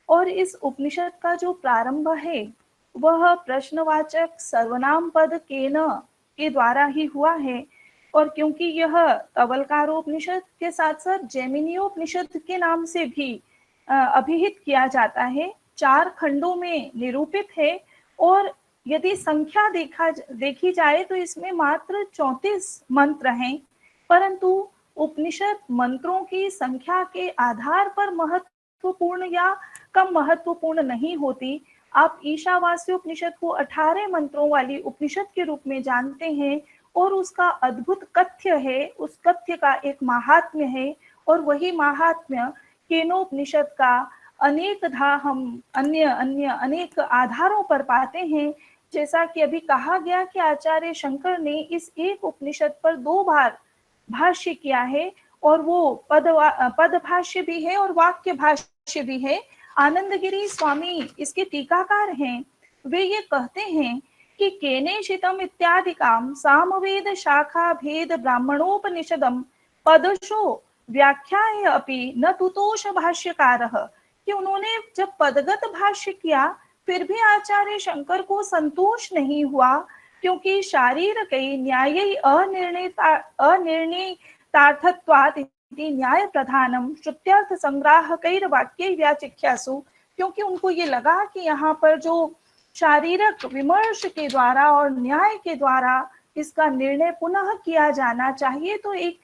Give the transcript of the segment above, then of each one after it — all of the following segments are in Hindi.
और इस उपनिषद का जो प्रारंभ है वह प्रश्नवाचक सर्वनाम पद केन के द्वारा ही हुआ है। और क्योंकि यह तवलकारोपनिषद के साथ साथ जैमिनीयोपनिषद के नाम से भी अभिहित किया जाता है, 4 खंडों में निरूपित है। और यदि संख्या देखी जाए तो इसमें मात्र 34 मंत्र हैं, परंतु उपनिषद मंत्रों की संख्या के आधार पर महत्वपूर्ण या कम महत्वपूर्ण नहीं होती। आप ईशावास्य उपनिषद को 18 मंत्रों वाली उपनिषद के रूप में जानते हैं और उसका अद्भुत कथ्य है, उस कथ्य का एक महात्म्य है। और वही महात्म्य केनोपनिषद का अनेकधा हम अन्य अन्य अनेक आधारों पर पाते हैं। जैसा कि अभी कहा गया कि आचार्य शंकर ने इस एक उपनिषद पर 2 बार भाष्य किया है, और वो पद भाष्य भी है और वाक्य भाष्य भी है। आनंदगिरी स्वामी इसके टीकाकार हैं। वे ये कहते हैं कि केनेशितम इत्यादिकाम सामवेद शाखा भेद ब्राह्मणोपनिषदम पदशो व्याख्याय अपि न तुतोष भाष्यकारः, कि उन्होंने जब पदगत भाष्य किया फिर भी आचार्य शंकर को संतोष नहीं हुआ, क्योंकि शारीरिक न्याय अनिर्णीतार्थत्वात् न्याय प्रधानम श्रुत्यर्थ संग्राहकैर वाक्य व्याचिख्यासु, क्योंकि उनको ये लगा कि यहाँ पर जो शारीरिक विमर्श के द्वारा और न्याय के द्वारा इसका निर्णय पुनः किया जाना चाहिए, तो एक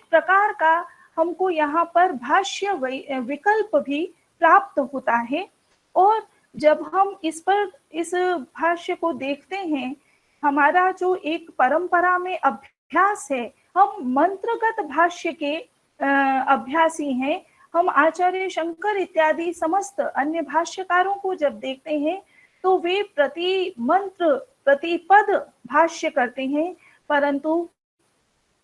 प्रकार का हमको यहाँ पर भाष्य विकल्प भी प्राप्त होता है। और जब हम इस भाष्य को देखते हैं, हमारा जो एक परंपरा में अभ्यास है, हम मंत्रगत भाष्य के अभ्यासी हैं। हम आचार्य शंकर इत्यादि समस्त अन्य भाष्यकारों को जब देखते हैं तो वे प्रति मंत्र प्रति पद भाष्य करते हैं, परंतु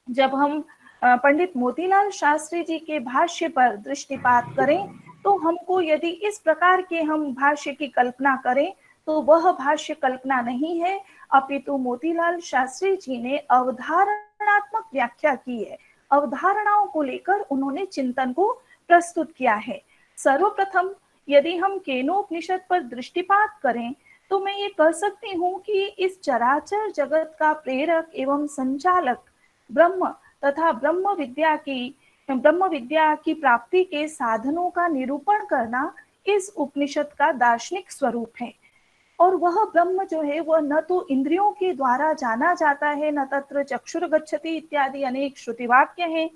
जब हम पंडित मोतीलाल शास्त्री जी के भाष्य पर दृष्टिपात करें तो हमको यदि इस प्रकार के हम भाष्य की कल्पना करें तो वह भाष्य कल्पना नहीं है, अपितु मोतीलाल शास्त्री जी ने अवधारणात्मक व्याख्या की है। अवधारणाओं को लेकर उन्होंने चिंतन को प्रस्तुत किया है। सर्वप्रथम यदि हम केनोपनिषद पर दृष्टिपात करें तो मैं ये कह सकती हूँ कि इस चराचर जगत का प्रेरक एवं संचालक ब्रह्म तथा ब्रह्म विद्या की प्राप्ति के साधनों का निरूपण करना इस उपनिषद का दार्शनिक स्वरूप है। और वह ब्रह्म जो है वह न तो इंद्रियों के द्वारा जाना जाता है, न तत्र चक्षुर गच्छति इत्यादि अनेक श्रुतिवाक्य हैं।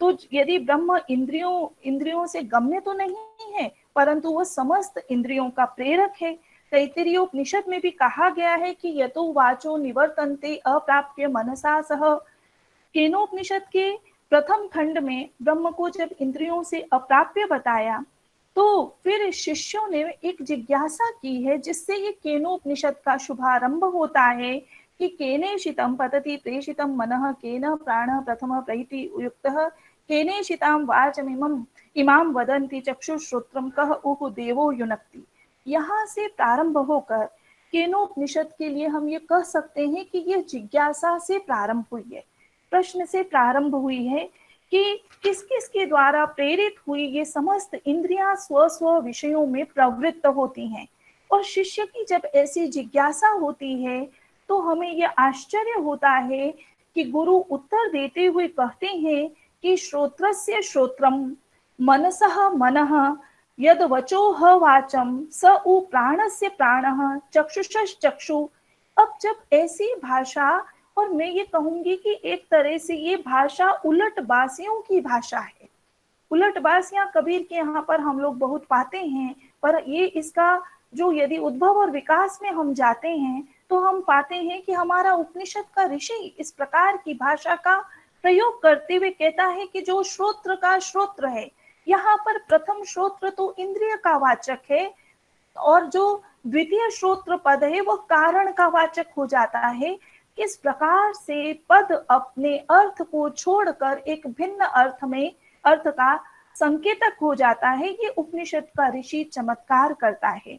तो यदि ब्रह्म इंद्रियों से गम्य तो नहीं है, परंतु वह समस्त इंद्रियों का प्रेरक है। तैत्तिरीय उपनिषद में भी कहा गया है कि यतो वाचो निवर्तन्ते अप्राप्य मनसा सह। केनोपनिषद के प्रथम खंड में ब्रह्म को जब इंद्रियों से अप्राप्य बताया तो फिर शिष्यों ने एक जिज्ञासा की है, जिससे ये केनोपनिषद का शुभारंभ होता है कि केनेशितम पतति प्रेषितम मनः केन प्राणः प्रथम प्रहिति युक्तः केनेशिताम वाचमिमं इमाम वदन्ति चक्षुश्रोत्रम कह उहु देवो युनक्ति। यहाँ से प्रारंभ होकर केनोपनिषद के लिए हम ये कह सकते हैं कि यह जिज्ञासा से प्रारंभ हुई है, प्रश्न से प्रारंभ हुई है कि किस किस के द्वारा प्रेरित हुई ये समस्त इंद्रियां स्व स्व विषयों में प्रवृत्त होती हैं। और शिष्य की जब ऐसी जिज्ञासा होती है तो हमें यह आश्चर्य होता है कि गुरु उत्तर देते हुए कहते हैं कि श्रोत्रस्य श्रोत्रम मनसः मनः यद वचोह वाचम स उ प्राणस्य प्राणः चक्षुषश्चक्षु। अब जब ऐसी भाषा, और मैं ये कहूंगी कि एक तरह से ये भाषा उलटबासियों की भाषा है। उलटबासियां कबीर के यहाँ पर हम लोग बहुत पाते हैं, पर ये इसका जो यदि उद्भव और विकास में हम जाते हैं तो हम पाते हैं कि हमारा उपनिषद का ऋषि इस प्रकार की भाषा का प्रयोग करते हुए कहता है कि जो श्रोत्र का श्रोत्र है, यहाँ पर प्रथम श्रोत्र तो इंद्रिय का वाचक है, और जो द्वितीय श्रोत्र पद है वह कारण का वाचक हो जाता है। किस प्रकार से पद अपने अर्थ को छोड़कर एक भिन्न अर्थ का संकेतक हो जाता है, ये उपनिषद का ऋषि चमत्कार करता है।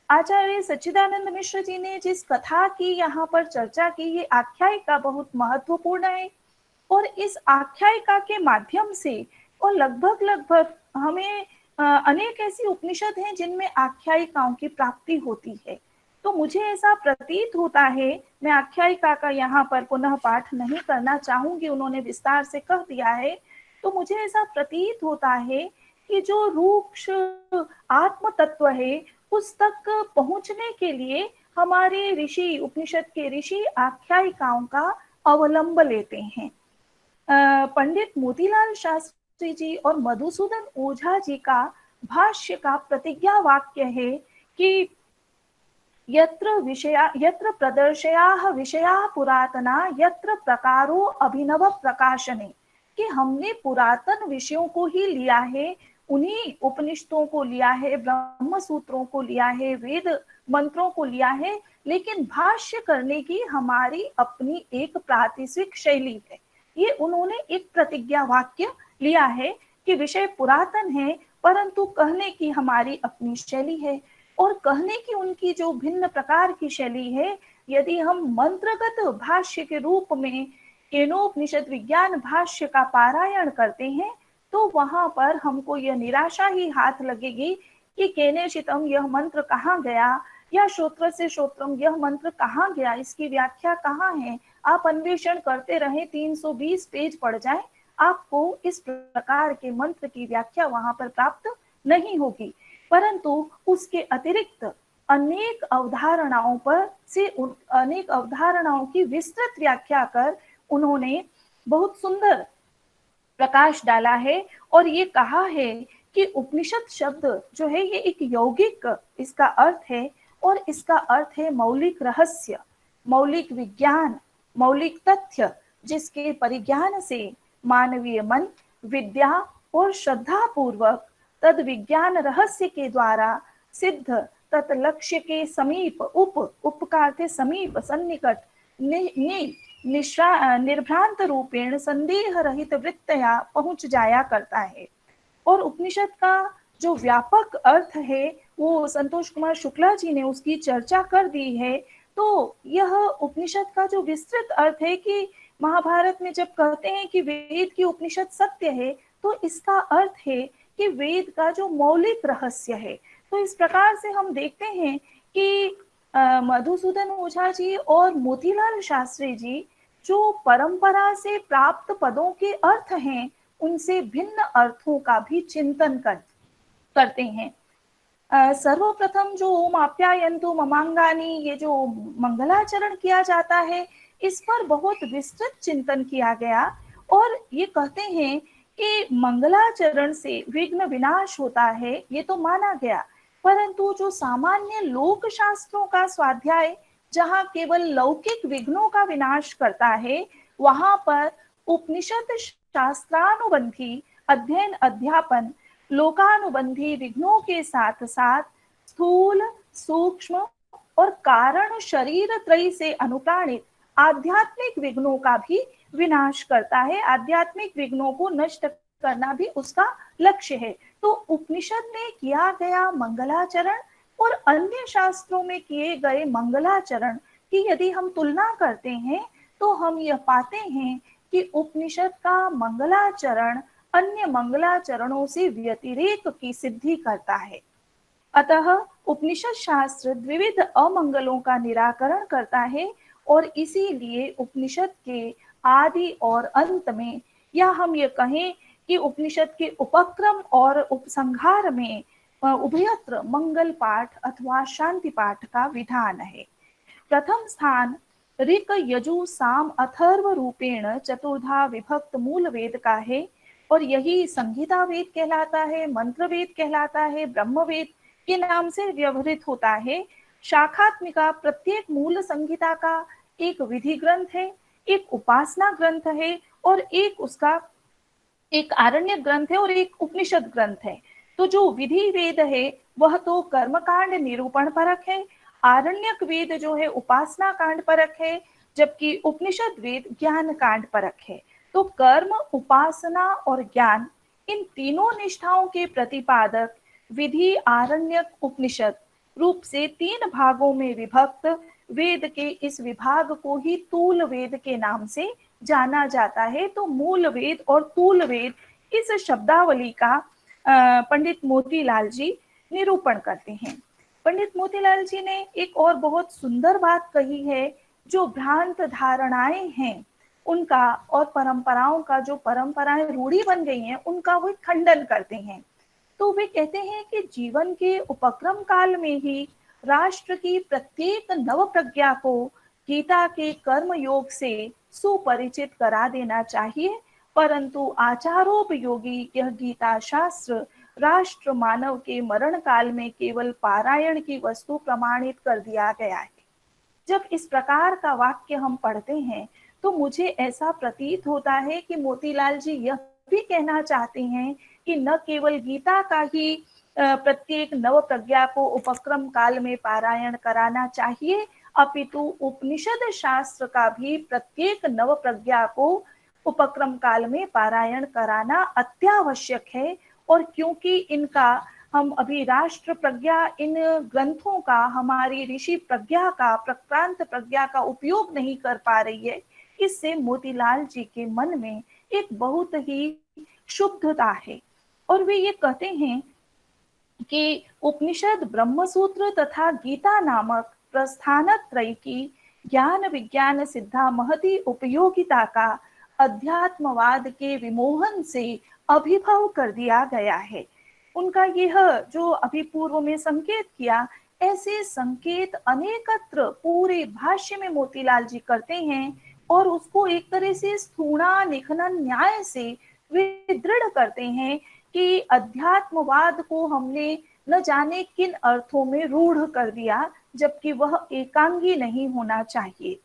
आचार्य सच्चिदानंद मिश्र जी ने जिस कथा की यहाँ पर चर्चा की, ये आख्यायिका बहुत महत्वपूर्ण है। और इस आख्यायिका के माध्यम से और लगभग हमें अनेक ऐसी उपनिषद हैं जिनमें आख्यायिकाओं की प्राप्ति होती है। तो मुझे ऐसा प्रतीत होता है, मैं आख्यायिका का यहाँ पर पुनः पाठ नहीं करना चाहूंगी, उन्होंने विस्तार से कह दिया है। तो मुझे ऐसा प्रतीत होता है कि जो रूक्ष आत्म तत्व है उस तक पहुंचने के लिए हमारे ऋषि, उपनिषद के ऋषि आख्यायिकाओं का अवलंब लेते हैं। पंडित मोतीलाल शास्त्री जी और मधुसूदन ओझा जी का भाष्य का प्रतिज्ञा वाक्य है कि यत्र प्रदर्शयाः विषयाः पुरातना यत्र प्रकारो अभिनव प्रकाशने, कि हमने पुरातन विषयों को ही लिया है, उन्हीं उपनिषदों को लिया है, ब्रह्म सूत्रों को लिया है, वेद मंत्रों को लिया है, लेकिन भाष्य करने की हमारी अपनी एक प्रातिशिक शैली है। ये उन्होंने एक प्रतिज्ञा वाक्य लिया है कि विषय पुरातन है परंतु कहने की हमारी अपनी शैली है। और कहने की उनकी जो भिन्न प्रकार की शैली है, यदि हम मंत्रगत भाष्य के रूप में केनोपनिषद विज्ञान भाष्य का पारायण करते हैं तो वहां पर हमको यह निराशा ही हाथ लगेगी कि केनेशितम यह मंत्र कहाँ गया, या श्रोत्र से श्रोत्रम यह मंत्र कहाँ गया, इसकी व्याख्या कहाँ है। आप अन्वेषण करते रहे, 320 पेज पढ़ जाए, आपको इस प्रकार के मंत्र की व्याख्या वहां पर प्राप्त नहीं होगी। परंतु उसके अतिरिक्त अनेक अवधारणाओं पर से अनेक अवधारणाओं की विस्तृत व्याख्या कर उन्होंने बहुत सुंदर प्रकाश डाला है। और ये कहा है कि उपनिषद शब्द जो है ये एक यौगिक इसका अर्थ है, और इसका अर्थ है मौलिक रहस्य, मौलिक विज्ञान, मौलिक तथ्य, जिसके परिज्ञान से मानवीय मन विद्या और श्रद्धा पूर्वक तद विज्ञान रहस्य के द्वारा सिद्ध तत् लक्ष्य के समीप उपकार थे समीप सन्निकट निर्भ्रांत रूपेण संदेह रहित वृत्तया पहुंच जाया करता है। और उपनिषद का जो व्यापक अर्थ है वो संतोष कुमार शुक्ला जी ने उसकी चर्चा कर दी है। तो यह उपनिषद का जो विस्तृत अर्थ है कि महाभारत में जब कहते हैं कि वेद की उपनिषद सत्य है, तो इसका अर्थ है कि वेद का जो मौलिक रहस्य है। तो इस प्रकार से हम देखते हैं कि मधुसूदन ओझा जी और मोतीलाल शास्त्री जी जो परंपरा से प्राप्त पदों के अर्थ हैं उनसे भिन्न अर्थों का भी चिंतन करते हैं। सर्वप्रथम जो ओम आप्यायन्तु ममांगानी, ये जो मंगलाचरण किया जाता है, इस पर बहुत विस्तृत चिंतन किया गया। और ये कहते हैं कि मंगलाचरण से विघ्न विनाश होता है, ये तो माना गया, परंतु जो सामान्य लोक शास्त्रों का स्वाध्याय जहाँ केवल लौकिक विघ्नों का विनाश करता है, वहां पर उपनिषद शास्त्रानुबंधी अध्ययन अध्यापन लोकानुबंधी विघ्नों के साथ साथ स्थूल सूक्ष्म और कारण शरीर त्रयी से अनुप्राणित आध्यात्मिक विघ्नों का भी विनाश करता है। आध्यात्मिक विघ्नों को नष्ट करना भी उसका लक्ष्य है। तो उपनिषद में किया गया मंगलाचरण और अन्य शास्त्रों में किए गए मंगलाचरण की यदि हम तुलना करते हैं तो हम यह पाते हैं कि उपनिषद का मंगलाचरण अन्य मंगलाचरणों से व्यतिरेक की सिद्धि करता है। अतः उपनिषद शास्त्र द्विविध अमंगलों का निराकरण करता है, और इसीलिए उपनिषद के आदि और अंत में, या हम ये कहें कि उपनिषद के उपक्रम और उपसंहार में उभयत्र मंगल पाठ अथवा शांति पाठ का विधान है। प्रथम स्थान ऋक यजु साम अथर्व रूपेण चतुर्धा विभक्त मूल वेद का है, और यही संहिता वेद कहलाता है, मंत्र वेद कहलाता है, ब्रह्म वेद के नाम से व्यवहृत होता है। शाखात्मिका प्रत्येक मूल संहिता का एक विधि ग्रंथ है, एक उपासना ग्रंथ है, और एक उसका एक आरण्य ग्रंथ है और एक उपनिषद ग्रंथ है। तो जो विधि वेद है वह तो कर्मकांड निरूपण परक है, आरण्यक वेद जो है उपासना कांड परक है, जबकि उपनिषद वेद ज्ञान कांड परक है। तो कर्म, उपासना और ज्ञान, इन तीनों निष्ठाओं के प्रतिपादक विधि आरण्यक उपनिषद रूप से 3 भागों में विभक्त वेद के इस विभाग को ही तूल वेद के नाम से जाना जाता है। तो मूल वेद और तूल वेद इस शब्दावली का पंडित मोतीलाल जी निरूपण करते हैं। पंडित मोतीलाल जी ने एक और बहुत सुंदर बात कही है, जो भ्रांत धारणाएं हैं उनका और परंपराओं का, जो परंपराएं रूढ़ी बन गई हैं उनका वो खंडन करते हैं। तो वे कहते हैं कि जीवन के उपक्रम काल में ही राष्ट्र की प्रत्येक नव प्रज्ञा को गीता के कर्म योग से सुपरिचित करा देना चाहिए, परंतु आचारोपयोगी यह गीता शास्त्र राष्ट्र मानव के मरण काल में केवल पारायण की वस्तु प्रमाणित कर दिया गया है। जब इस प्रकार का वाक्य हम पढ़ते हैं तो मुझे ऐसा प्रतीत होता है कि मोतीलाल जी यह भी कहना चाहते हैं कि न केवल गीता का ही प्रत्येक नव प्रज्ञा को उपक्रम काल में पारायण कराना चाहिए, अपितु उपनिषद शास्त्र का भी प्रत्येक नव प्रज्ञा को उपक्रम काल में पारायण कराना अत्यावश्यक है। और क्योंकि इनका हम अभी राष्ट्र प्रज्ञा, इन ग्रंथों का हमारी ऋषि प्रज्ञा का, प्रक्रांत प्रज्ञा का उपयोग नहीं कर पा रही है, इससे मोतीलाल जी के मन में एक बहुत ही शुद्धता है। और वे ये कहते हैं कि उपनिषद, ब्रह्मसूत्र तथा गीता नामक प्रस्थानत्रय की ज्ञान विज्ञान सिद्धा महती उपयोगिता का अध्यात्मवाद के विमोहन से अभिभव कर दिया गया है। उनका यह जो अभी पूर्व में संकेत किया, ऐसे संकेत अनेकत्र पूरे भाष्य में मोतीलाल जी करते हैं और उसको एक तरह से स्थूणा निखनन न्याय से वे दृढ़ करते हैं कि अध्यात्मवाद को हमने न जाने किन अर्थों में रूढ़ कर दिया, जबकि वह एकांगी नहीं होना चाहिए।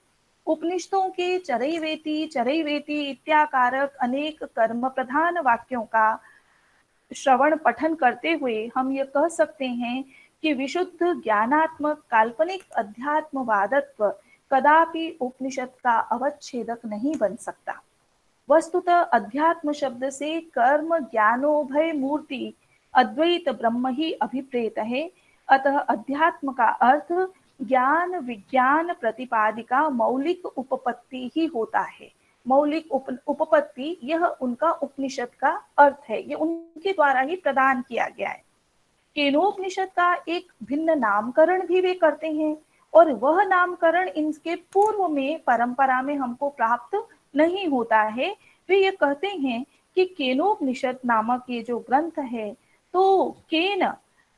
उपनिषदों के चरैवेति चरैवेति इत्याकारक अनेक कर्म प्रधान वाक्यों का श्रवण पठन करते हुए हम ये कह सकते हैं कि विशुद्ध ज्ञानात्मक काल्पनिक अध्यात्मवादत्व कदापि उपनिषद का अवच्छेदक नहीं बन सकता। वस्तुतः अध्यात्म शब्द से कर्म ज्ञानोभय मूर्ति अद्वैत ब्रह्म ही अभिप्रेत है। अतः अध्यात्म का अर्थ ज्ञान विज्ञान प्रतिपादिका मौलिक उपपत्ति ही होता है। मौलिक उपपत्ति, यह उनका उपनिषद का अर्थ है, ये उनके द्वारा ही प्रदान किया गया है। केनोपनिषद का एक भिन्न नामकरण भी वे करते हैं और वह नामकरण इनके पूर्व में परंपरा में हमको प्राप्त नहीं होता है। वे ये कहते हैं कि केनोपनिषद नामक ये जो ग्रंथ है, तो केन,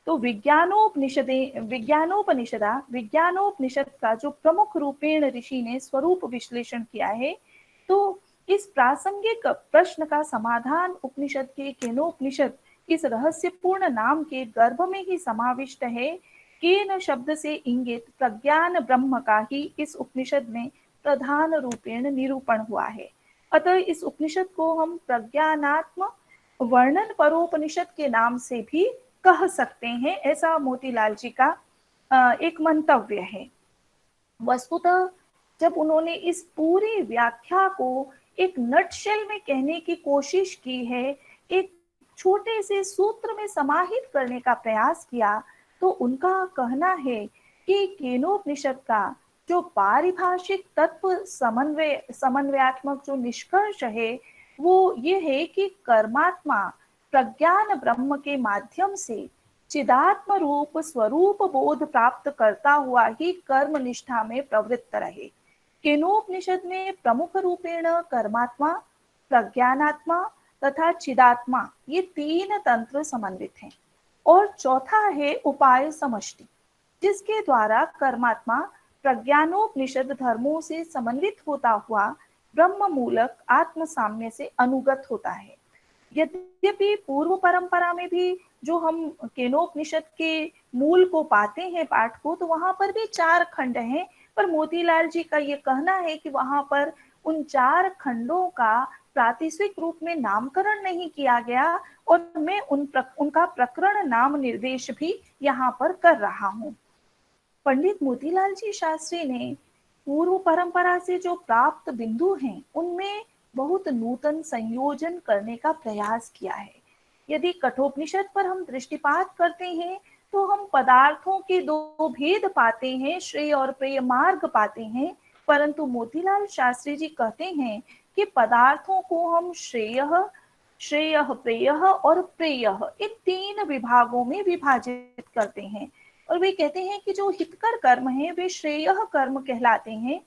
तो विज्ञानोपनिषद का जो प्रमुख रूपेण ऋषि ने स्वरूप विश्लेषण किया है, तो इस प्रासंगिक प्रश्न का समाधान उपनिषद के केनोपनिषद इस रहस्यपूर्ण नाम के गर्भ में ही समाविष्ट है। केन शब्द से इंगित प्रज्ञान ब्रह्म का ही इस उपनिषद में प्रधान रूपेण निरूपण हुआ है। अतः इस उपनिषद को हम प्रज्ञानात्म वर्णन परोपनिषद के नाम से भी कह सकते हैं, ऐसा मोतीलाल जी का एक मंतव्य है। वस्तुतः जब उन्होंने इस पूरी व्याख्या को एक नटशेल में कहने की कोशिश की है, एक छोटे से सूत्र में समाहित करने का प्रयास किया, तो उनका कहना है कि केनोपनिषद का जो पारिभाषिक तत्व समन्वयात्मक जो निष्कर्ष है, वो ये है कि कर्मात्मा प्रज्ञान ब्रह्म के माध्यम से चिदात्म रूप स्वरूप बोध प्राप्त करता हुआ ही कर्म निष्ठा में प्रवृत्त रहे। केनोपनिषद में प्रमुख रूपेण कर्मात्मा, प्रज्ञानात्मा तथा चिदात्मा, ये तीन तंत्र समन्वित हैं। और चौथा है उपाय समष्टि, जिसके द्वारा कर्मात्मा प्रज्ञानोपनिषद धर्मों से समन्वित होता हुआ ब्रह्म मूलक आत्म साम्य से अनुगत होता है। यद्यपि पूर्व परंपरा में भी जो हम केनोपनिषद के मूल को पाते हैं पाठ को, तो वहां पर भी 4 खंड हैं, पर मोतीलाल जी का ये कहना है कि वहां पर उन 4 खंडों का प्रातिशिक रूप में नामकरण नहीं किया गया और मैं उनका प्रकरण नाम निर्देश भी यहाँ पर कर रहा हूँ। पंडित मोतीलाल जी शास्त्री ने पूर्व परंपरा से जो प्राप्त बिंदु हैं, उनमें बहुत नूतन संयोजन करने का प्रयास किया है। यदि कठोपनिषद पर हम दृष्टिपात करते हैं तो हम पदार्थों के 2 भेद पाते हैं, श्रेय और प्रेय मार्ग पाते हैं, परंतु मोतीलाल शास्त्री जी कहते हैं कि पदार्थों को हम श्रेय श्रेयः प्रेयः और प्रेयः, इन 3 विभागों में विभाजित करते हैं। और वे कहते हैं कि जो हितकर कर्म है वे श्रेयः कर्म कहलाते हैं,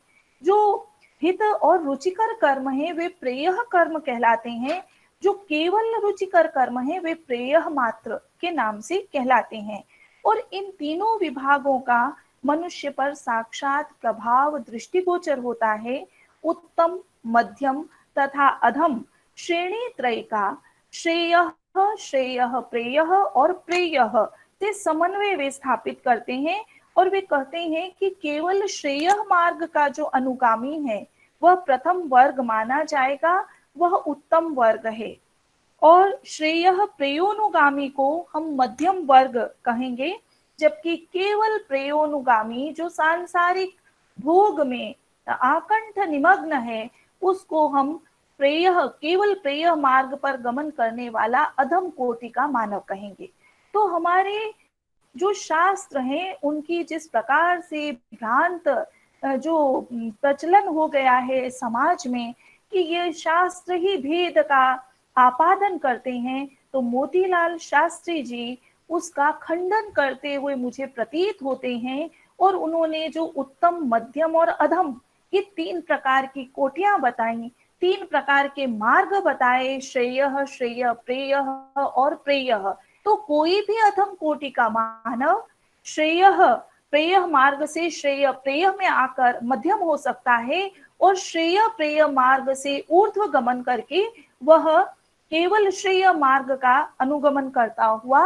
जो हित और रुचिकर कर्म है वे प्रेयः कर्म कहलाते हैं, जो केवल रुचिकर कर्म है वे प्रेयः मात्र के नाम से कहलाते हैं। और इन तीनों विभागों का मनुष्य पर साक्षात प्रभाव दृष्टिगोचर होता है। उत्तम, मध्यम तथा अधम श्रेणी त्रय का श्रेयः, श्रेयः प्रेयः और प्रेयः से समन्वय वे स्थापित करते हैं। और वे कहते हैं कि केवल श्रेयः मार्ग का जो अनुगामी है वह प्रथम वर्ग माना जाएगा, वह उत्तम वर्ग है। और श्रेयः प्रेयोनुगामी को हम मध्यम वर्ग कहेंगे, जबकि केवल प्रेयोनुगामी जो सांसारिक भोग में आकंठ निमग्न है उसको हम प्रेयः, केवल प्रेयः मार्ग पर गमन करने वाला अधम कोटि का मानव कहेंगे। तो हमारे जो शास्त्र हैं उनकी जिस प्रकार से भ्रांत जो प्रचलन हो गया है समाज में कि ये शास्त्र ही भेद का आपादन करते हैं, तो मोतीलाल शास्त्री जी उसका खंडन करते हुए मुझे प्रतीत होते हैं। और उन्होंने जो उत्तम, मध्यम और अधम ये 3 प्रकार की कोटियां बताई, 3 प्रकार के मार्ग बताए, श्रेयः, श्रेय प्रेयः और प्रेयः। तो कोई भी अधम कोटि का मानव श्रेयः प्रेयः मार्ग से श्रेय प्रेय में आकर मध्यम हो सकता है, और श्रेय प्रेय मार्ग से ऊर्ध्व गमन करके वह केवल श्रेय मार्ग का अनुगमन करता हुआ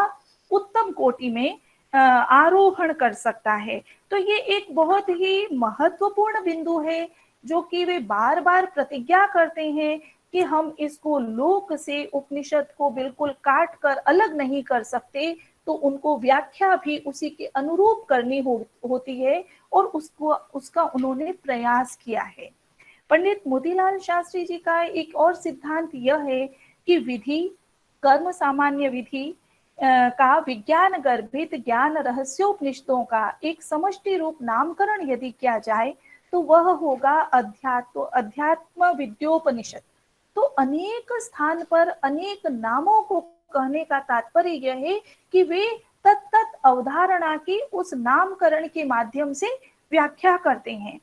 उत्तम कोटि में आरोहण कर सकता है। तो ये एक बहुत ही महत्वपूर्ण बिंदु है जो कि वे बार बार प्रतिज्ञा करते हैं कि हम इसको लोक से, उपनिषद को बिल्कुल काट कर अलग नहीं कर सकते, तो उनको व्याख्या भी उसी के अनुरूप करनी होती है, और उसका उन्होंने प्रयास किया है। पंडित मोतीलाल शास्त्री जी का एक और सिद्धांत यह है कि विधि, कर्म सामान्य विधि का विज्ञान गर्भित ज्ञान रहस्योपनिषदों का एक समष्टि रूप नामकरण यदि किया जाए तो वह होगा अध्यात्म विद्योपनिषद। तो अनेक स्थान पर अनेक नामों को कहने का तात्पर्य यह है कि वे तत्त अवधारणा की उस नामकरण के माध्यम से व्याख्या करते हैं।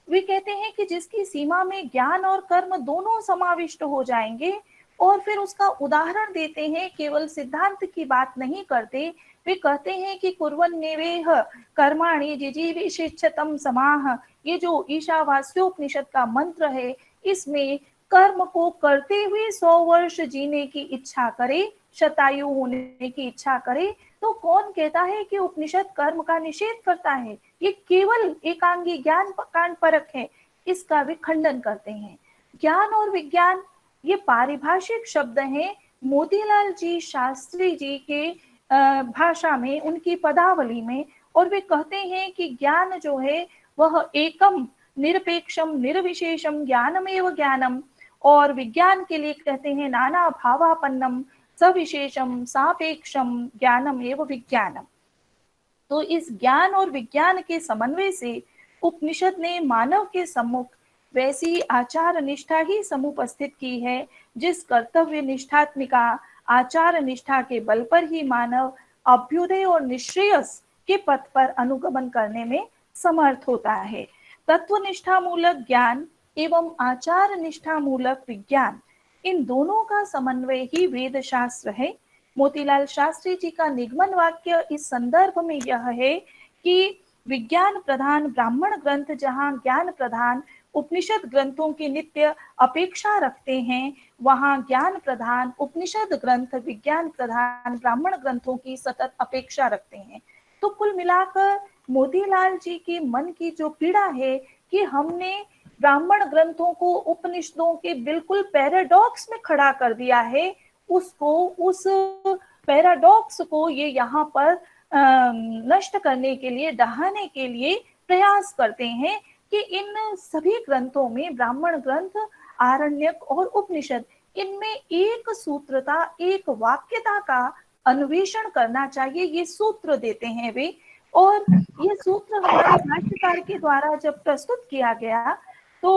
वे कहते हैं कि जिसकी सीमा में ज्ञान और कर्म दोनों समाविष्ट हो जाएंगे, और फिर उसका उदाहरण देते हैं, केवल सिद्धांत की बात नहीं करते। वे कहते हैं कि कुर्वन्नेवेह कर्माणि जिजीविषेच्छतम समाह, ये जो ईशावास्योपनिषद का मंत्र है इसमें कर्म को करते हुए 100 वर्ष जीने की इच्छा करे, शतायु होने की इच्छा करे, तो कौन कहता है कि उपनिषद कर्म का निषेध करता है? ये केवल एकांगी ज्ञान कांड परक है, इसका वे खंडन करते हैं। ज्ञान और विज्ञान ये पारिभाषिक शब्द हैं मोतीलाल जी शास्त्री जी के भाषा में, उनकी पदावली में। और वे कहते हैं कि ज्ञान जो है वह एकम निरपेक्षम निर्विशेषम ज्ञानमेव ज्ञानम, और विज्ञान के लिए कहते हैं नाना भावापन्नम सविशेषम सापेक्षम ज्ञानम एवं विज्ञानम। तो इस ज्ञान और विज्ञान के समन्वय से उपनिषद ने मानव के सम्मुख वैसी आचार निष्ठा ही समुपस्थित की है जिस कर्तव्य निष्ठात्मिका आचार निष्ठा के बल पर ही मानव अभ्युदय और निश्रेयस के पथ पर अनुगमन करने में समर्थ होता है। तत्वनिष्ठा मूलक ज्ञान एवं आचार निष्ठा मूलक विज्ञान, इन दोनों का समन्वय ही वेद शास्त्र है। मोतीलाल शास्त्री जी का निगमन वाक्य इस संदर्भ में यह है कि विज्ञान प्रधान ब्राह्मण ग्रंथ जहाँ ज्ञान प्रधान उपनिषद ग्रंथों की नित्य अपेक्षा रखते हैं, वहाँ ज्ञान प्रधान उपनिषद ग्रंथ विज्ञान प्रधान ब्राह्मण ग्रंथों की सतत अपेक्षा रखते हैं। तो कुल मिलाकर मोतीलाल जी के मन की जो पीड़ा है कि हमने ब्राह्मण ग्रंथों को उपनिषदों के बिल्कुल पैराडॉक्स में खड़ा कर दिया है, उसको, उस पैराडॉक्स को ये यहाँ पर नष्ट करने के लिए, डहाने के लिए प्रयास करते हैं कि इन सभी ग्रंथों में, ब्राह्मण ग्रंथ, आरण्यक और उपनिषद, इनमें एक सूत्रता, एक वाक्यता का अन्वेषण करना चाहिए, ये सूत्र देते हैं वे। और ये सूत्र हमारे भाष्यकार के द्वारा जब प्रस्तुत किया गया तो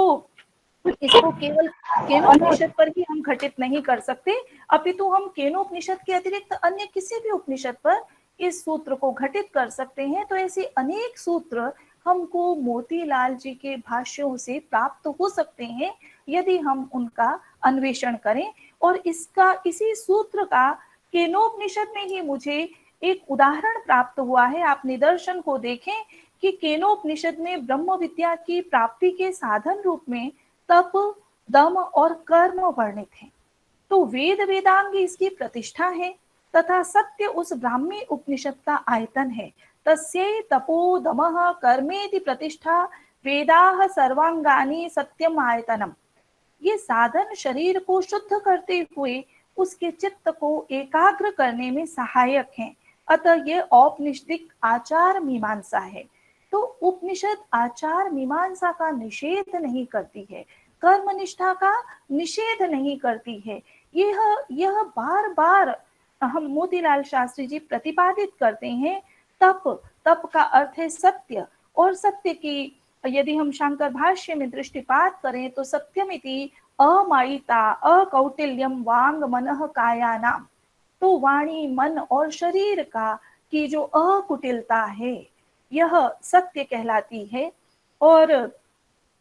इसको केवल केनोपनिषद पर ही हम घटित नहीं कर सकते, अपितु हम केनोपनिषद के अतिरिक्त अन्य किसी भी उपनिषद पर इस सूत्र को घटित कर सकते हैं। तो ऐसे अनेक सूत्र हमको मोतीलाल जी के भाष्यों से प्राप्त हो सकते हैं यदि हम उनका अन्वेषण करें। और इसी सूत्र का केनोपनिषद में ही मुझे एक उदाहरण प्राप्त हुआ है। आप निदर्शन को देखें कि केनोपनिषद में ब्रह्म विद्या की प्राप्ति के साधन रूप में तप, दम और कर्म वर्णित हैं। तो वेद वेदांग इसकी प्रतिष्ठा है तथा सत्य उस ब्राह्मी उपनिषद का आयतन है। तस्यै तपो दमः कर्मेति प्रतिष्ठा वेदाः सर्वांगानि सत्यम आयतनम। ये साधन शरीर को शुद्ध करते हुए उसके चित्त को एकाग्र करने में सहायक हैं। अतः ये औपनिषदिक आचार मीमांसा है। तो उपनिषद आचार मीमांसा का निषेध नहीं करती है, कर्म निष्ठा का निषेध नहीं करती है। यह बार बार हम मोतीलाल शास्त्री जी प्रतिपादित करते हैं। तप का अर्थ है सत्य, और सत्य की यदि हम शंकर भाष्य में दृष्टिपात करें तो सत्यमिति अमायिता अकौटिल्यम वांग मनः कायानाम। तो वाणी, मन और शरीर का की जो अकुटिलता है यह सत्य कहलाती है। और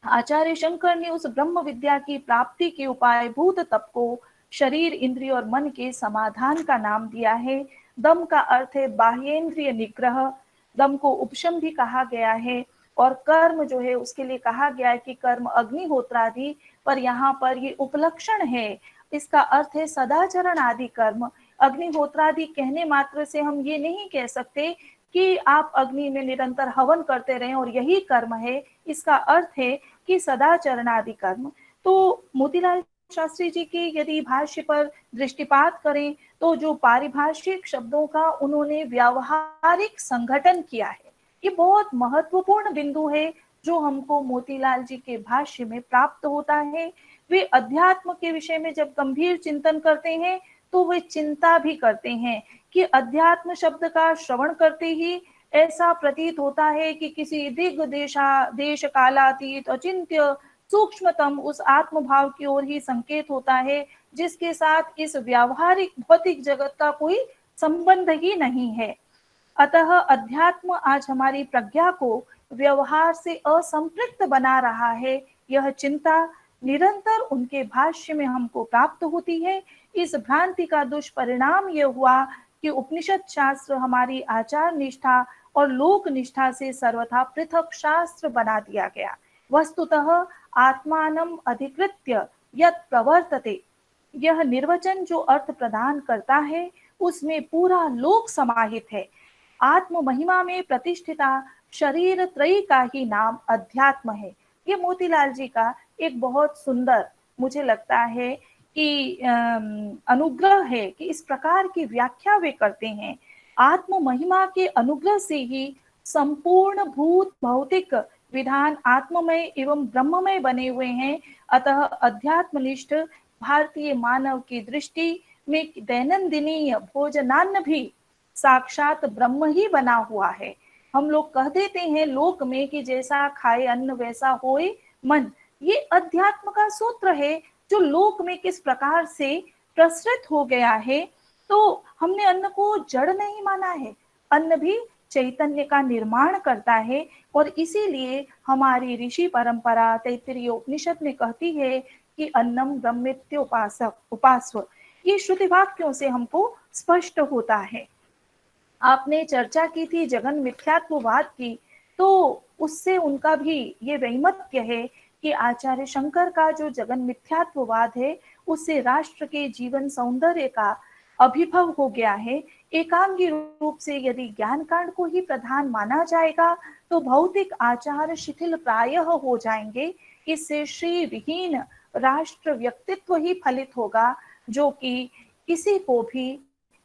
आचार्य शंकर ने उस ब्रह्म विद्या की प्राप्ति के उपाय भूत तप को शरीर, इंद्रिय और मन के समाधान का नाम दिया है। दम का अर्थ है बाह्येंद्रिय निग्रह, दम को उपशम भी कहा गया है। और कर्म जो है उसके लिए कहा गया है कि कर्म अग्निहोत्रादि, पर यहाँ पर ये उपलक्षण है। इसका अर्थ है सदाचरण आदि कर्म। अग्निहोत्रादि कहने मात्र से हम ये नहीं कह सकते कि आप अग्नि में निरंतर हवन करते रहें और यही कर्म है। इसका अर्थ है कि सदाचरण आदि कर्म। तो मोतीलाल शास्त्री जी के यदि भाष्य पर दृष्टिपात करें तो जो पारिभाषिक शब्दों का उन्होंने व्यावहारिक संगठन किया है, ये बहुत महत्वपूर्ण बिंदु है जो हमको मोतीलाल जी के भाष्य में प्राप्त होता है। वे अध्यात्म के विषय में जब गंभीर चिंतन करते हैं तो वे चिंता भी करते हैं कि अध्यात्म शब्द का श्रवण करते ही ऐसा प्रतीत होता है कि किसी देश कालातीत अचिंत्य सूक्ष्मतम उस आत्म भाव की ओर ही संकेत होता है, जिसके साथ इस व्यावहारिक भौतिक जगत का कोई संबंध ही नहीं है। अतः अध्यात्म आज हमारी प्रज्ञा को व्यवहार से असंपृक्त बना रहा है। यह चिंता निरंतर उनके भाष्य में हमको प्राप्त होती है। इस भ्रांति का दुष्परिणाम यह हुआ कि उपनिषद शास्त्र हमारी आचार निष्ठा और लोक निष्ठा से सर्वथा पृथक शास्त्र बना दिया गया। वस्तुतः आत्मानम अधिकृत्य यत् प्रवर्तते, यह निर्वचन जो अर्थ प्रदान करता है उसमें पूरा लोक समाहित है। आत्म महिमा में प्रतिष्ठिता शरीर त्रयी का ही नाम अध्यात्म है। ये मोतीलाल जी का एक बहुत सुंदर, मुझे लगता है कि अनुग्रह है कि इस प्रकार की व्याख्या वे करते हैं। आत्म महिमा के अनुग्रह से ही संपूर्ण भूत भौतिक विधान आत्ममय एवं ब्रह्ममय बने हुए हैं। अतः अध्यात्मनिष्ठ भारतीय मानव की दृष्टि में दैनंदिनीय भोजनान्न भी साक्षात ब्रह्म ही बना हुआ है। हम लोग कह देते हैं लोक में कि जैसा खाए अन्न वैसा होए मन। ये अध्यात्म का सूत्र है जो लोक में किस प्रकार से प्रसृत हो गया है। तो हमने अन्न को जड़ नहीं माना है, अन्न भी चैतन्य का निर्माण करता है। और इसीलिए हमारी ऋषि परंपरा तैत्तिरीय उपनिषद में कहती है कि अन्नम ब्रह्मेत्योपासक उपास्व। ये श्रुति वाक्यों से हमको स्पष्ट होता है। आपने चर्चा की थी जगन मिथ्यात्ववाद की, तो उससे उनका भी ये वैमत्य है कि आचार्य शंकर का जो जगन मिथ्यात्ववाद है उससे राष्ट्र के जीवन सौंदर्य का अभिभव हो गया है। एकांगी रूप से यदि ज्ञान कांड को ही प्रधान माना जाएगा तो भौतिक आचार शिथिल प्रायः हो जाएंगे। इससे श्री विहीन राष्ट्र व्यक्तित्व ही फलित होगा, जो कि किसी को भी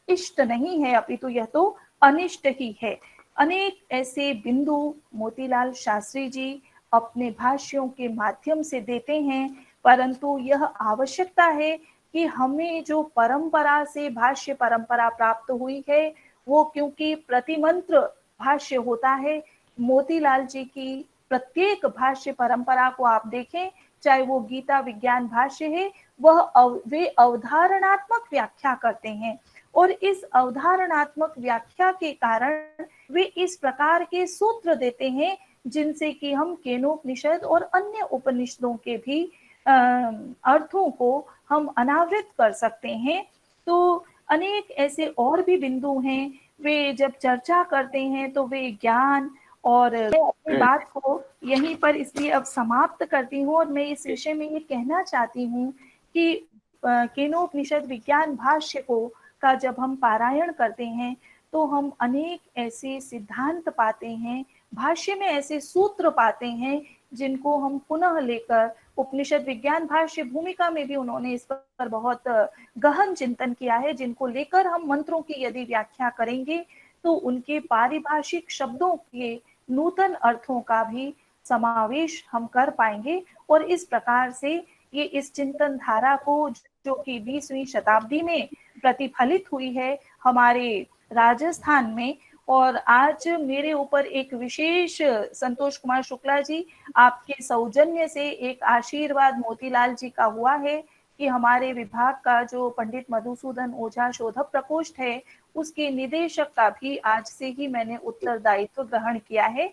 इष्ट नहीं है, अपितु यह तो अनिष्ट ही है। अनेक ऐसे बिंदु मोतीलाल शास्त्री जी अपने भाष्यों के माध्यम से देते हैं, परंतु यह आवश्यकता है कि हमें जो परंपरा से भाष्य परंपरा प्राप्त हुई है वो, क्योंकि प्रतिमंत्र भाष्य होता है, मोतीलाल जी की प्रत्येक भाष्य परंपरा को आप देखें चाहे वो गीता विज्ञान भाष्य है, वे अवधारणात्मक व्याख्या करते हैं और इस अवधारणात्मक व्याख्या के कारण वे इस प्रकार के सूत्र देते हैं जिनसे कि हम केनोपनिषद और अन्य उपनिषदों के भी अर्थों को हम अनावृत कर सकते हैं। तो अनेक ऐसे और भी बिंदु हैं, वे जब चर्चा करते हैं तो वे ज्ञान और मैं अपनी बात को यहीं पर इसलिए अब समाप्त करती हूँ और मैं इस विषय में ये कहना चाहती हूँ कि केनोपनिषद विज्ञान भाष्य को का जब हम पारायण करते हैं तो हम अनेक ऐसे सिद्धांत पाते हैं, भाष्य में ऐसे सूत्र पाते हैं जिनको हम पुनः लेकर उपनिषद विज्ञान भाष्य भूमिका में भी उन्होंने इस पर बहुत गहन चिंतन किया है, जिनको लेकर हम मंत्रों की यदि व्याख्या करेंगे तो उनके पारिभाषिक शब्दों के नूतन अर्थों का भी समावेश हम कर पाएंगे और इस प्रकार से ये इस चिंतन धारा को जो कि 20वीं शताब्दी में प्रतिफलित हुई है हमारे राजस्थान में। और आज मेरे ऊपर एक विशेष संतोष कुमार शुक्ला जी आपके सौजन्य से एक आशीर्वाद मोतीलाल जी का हुआ है कि हमारे विभाग का जो पंडित मधुसूदन ओझा शोधक प्रकोष्ठ है उसके निदेशक का भी आज से ही मैंने उत्तरदायित्व ग्रहण किया है।